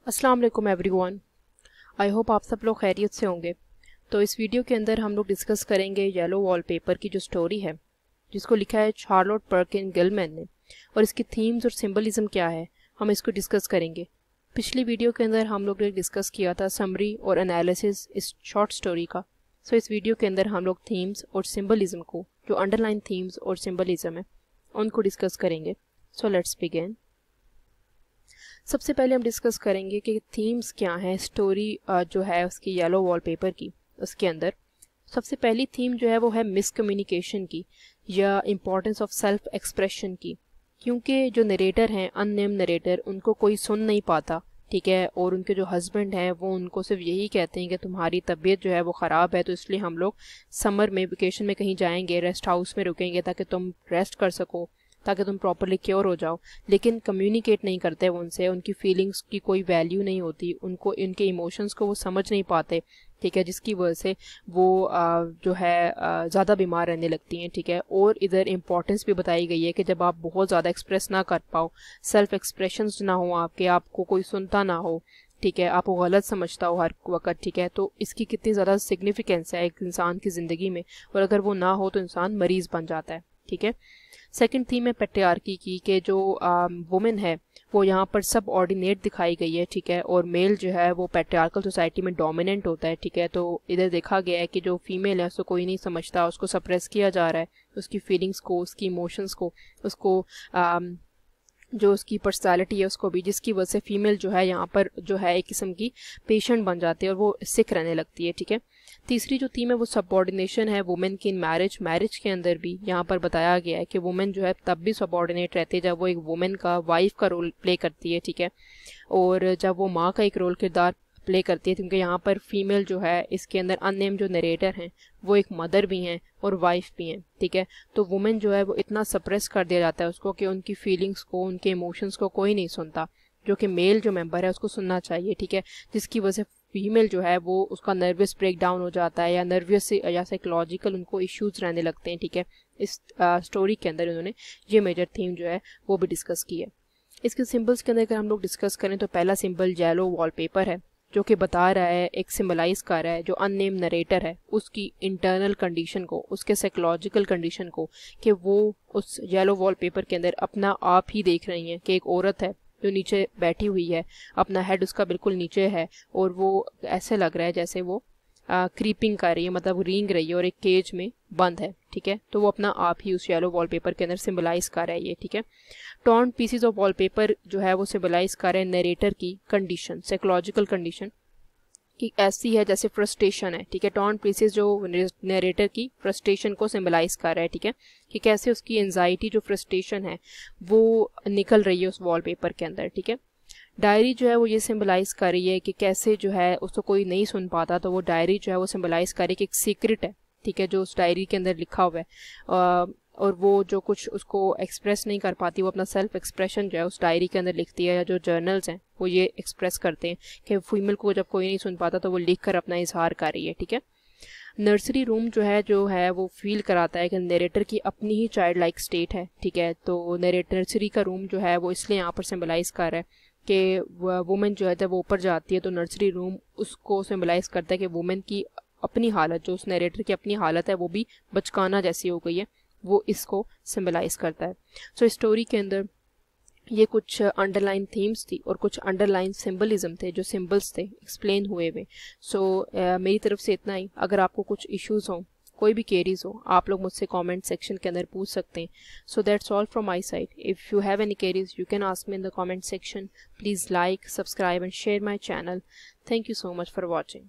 अस्सलाम वालेकुम everyone. I hope आप सब लोग खैरियत से होंगे। तो इस वीडियो के अंदर हम लोग डिस्कस करेंगे येलो वॉलपेपर की जो स्टोरी है जिसको लिखा है चार्लोट पर्किन गिलमैन ने, और इसकी थीम्स और सिंबलिज्म क्या है हम इसको डिस्कस करेंगे। पिछली वीडियो के अंदर हम लोग ने डिस्कस किया था समरी और एनालिसिस इस शॉर्ट स्टोरी का। सो इस वीडियो के अंदर हम लोग थीम्स और सिंबलिज्म को, जो अंडरलाइन थीम्स और सिंबलिज्म है, उनको डिस्कस करेंगे। So let's begin. सबसे पहले हम डिस्कस करेंगे कि थीम्स क्या हैं स्टोरी जो है उसकी येलो वॉलपेपर की। उसके अंदर सबसे पहली थीम जो है वो है मिसकम्युनिकेशन की या इम्पोर्टेंस ऑफ सेल्फ एक्सप्रेशन की, क्योंकि जो नरेटर हैं अननेम नरेटर उनको कोई सुन नहीं पाता, ठीक है, और उनके जो हस्बैंड हैं वो उनको सिर्फ यही कहते हैं कि तुम्हारी तबीयत जो है वो ख़राब है तो इसलिए हम लोग समर में वेकेशन में कहीं जाएंगे, रेस्ट हाउस में रुकेंगे ताकि तुम रेस्ट कर सको, ताकि तुम प्रॉपरली क्योर हो जाओ। लेकिन कम्युनिकेट नहीं करते वो उनसे, उनकी फीलिंग्स की कोई वैल्यू नहीं होती, उनको इनके इमोशंस को वो समझ नहीं पाते, ठीक है, जिसकी वजह से वो जो है ज़्यादा बीमार रहने लगती हैं, ठीक है। और इधर इम्पोर्टेंस भी बताई गई है कि जब आप बहुत ज़्यादा एक्सप्रेस ना कर पाओ, सेल्फ एक्सप्रेशंस ना हो आपके, आपको कोई सुनता ना हो, ठीक है, आपको गलत समझता हो हर वक्त, ठीक है, तो इसकी कितनी ज़्यादा सिग्निफिकेंस है एक इंसान की ज़िंदगी में, और अगर वो ना हो तो इंसान मरीज़ बन जाता है, ठीक है। सेकंड थीम है पैट्रियार्की की कि जो वुमेन है वो यहाँ पर सब ऑर्डिनेट दिखाई गई है, ठीक है, और मेल जो है वो पैट्रियार्कल सोसाइटी में डोमिनेंट होता है, ठीक है। तो इधर देखा गया है कि जो फीमेल है उसको कोई नहीं समझता, उसको सप्रेस किया जा रहा है, उसकी फीलिंग्स को, उसकी इमोशंस को, उसको जो उसकी पर्सनालिटी है उसको भी, जिसकी वजह से फीमेल जो है यहाँ पर जो है एक किस्म की पेशेंट बन जाती है और वो सिक रहने लगती है, ठीक है। तीसरी जो थीम है वो सबऑर्डिनेशन है वुमेन की इन मैरिज। मैरिज के अंदर भी यहाँ पर बताया गया है कि वुमेन जो है तब भी सबऑर्डिनेट रहती है जब वो एक वुमेन का, वाइफ का रोल प्ले करती है, ठीक है, और जब वो माँ का एक रोल किरदार प्ले करती है, क्योंकि यहाँ पर फीमेल जो है इसके अंदर अननेम जो नरेटर हैं वो एक मदर भी हैं और वाइफ भी हैं, ठीक है। तो वुमेन जो है वो इतना सप्रेस कर दिया जाता है उसको कि उनकी फीलिंग्स को, उनके इमोशंस को कोई नहीं सुनता, जो कि मेल जो मेंबर है उसको सुनना चाहिए, ठीक है, जिसकी वजह से फीमेल जो है वो उसका नर्वस ब्रेक डाउन हो जाता है या नर्वस या साइकोलॉजिकल उनको इश्यूज रहने लगते हैं, ठीक है। इस स्टोरी के अंदर उन्होंने ये मेजर थीम जो है वो भी डिस्कस की है। इसके सिंबल्स के अंदर अगर हम लोग डिस्कस करें तो पहला सिंबल येलो वॉलपेपर है, जो कि बता रहा है, एक सिम्बलाइज कर रहा है जो अननेम नरेटर है उसकी इंटरनल कंडीशन को, उसके साइकोलॉजिकल कंडीशन को, कि वो उस येलो वॉलपेपर के अंदर अपना आप ही देख रही हैं कि एक औरत है जो नीचे बैठी हुई है, अपना हेड उसका बिल्कुल नीचे है और वो ऐसे लग रहा है जैसे वो क्रीपिंग कर रही है, मतलब रेंग रही है और एक केज में बंद है, ठीक है। तो वो अपना आप ही उस येलो वॉलपेपर के अंदर सिम्बलाइज कर रहा है ये, ठीक है। टॉर्न पीसीज ऑफ वॉलपेपर जो है वो सिम्बलाइज कर रहे हैं नरेटर की कंडीशन, साइकोलॉजिकल कंडीशन कि ऐसी है जैसे फ्रस्ट्रेशन है, ठीक है। टॉर्न पीसेस जो नरेटर की फ्रस्ट्रेशन को सिम्बलाइज कर रहा है, ठीक है, कि कैसे उसकी एंजाइटी जो फ्रस्ट्रेशन है वो निकल रही है उस वॉलपेपर के अंदर, ठीक है। डायरी जो है वो ये सिम्बलाइज कर रही है कि कैसे जो है उसको कोई नहीं सुन पाता, तो वो डायरी जो है वो सिम्बलाइज कर रही है कि एक सीक्रेट है, ठीक है, जो उस डायरी के अंदर लिखा हुआ है, और वो जो कुछ उसको एक्सप्रेस नहीं कर पाती वो अपना सेल्फ एक्सप्रेशन जो है उस डायरी के अंदर लिखती है, या जो जर्नल्स हैं वो ये एक्सप्रेस करते हैं कि फीमेल को जब कोई नहीं सुन पाता तो वो लिख कर अपना इजहार कर रही है, ठीक है। नर्सरी रूम जो है वो फील कराता है कि नरेटर की अपनी ही चाइल्ड लाइक स्टेट है, ठीक है। तो नर्सरी का रूम जो है वो इसलिए यहाँ पर सिम्बलाइज कर रहा है कि वुमेन जो है जब वो ऊपर जाती है तो नर्सरी रूम उसको सिम्बलाइज करता है कि वुमेन की अपनी हालत, जो उस नरेटर की अपनी हालत है वो भी बचकाना जैसी हो गई है, वो इसको सिम्बलाइज करता है। सो स्टोरी के अंदर ये कुछ अंडरलाइन थीम्स थी और कुछ अंडरलाइन सिंबलिज्म थे, जो सिंबल्स थे एक्सप्लेन हुए हुए। सो मेरी तरफ से इतना ही। अगर आपको कुछ इश्यूज हों, कोई भी क्वेरीज हो, आप लोग मुझसे कमेंट सेक्शन के अंदर पूछ सकते हैं। So that's all from my side. If you have any queries you can ask me in the comment section. Please like, subscribe and share my channel. Thank you so much for watching.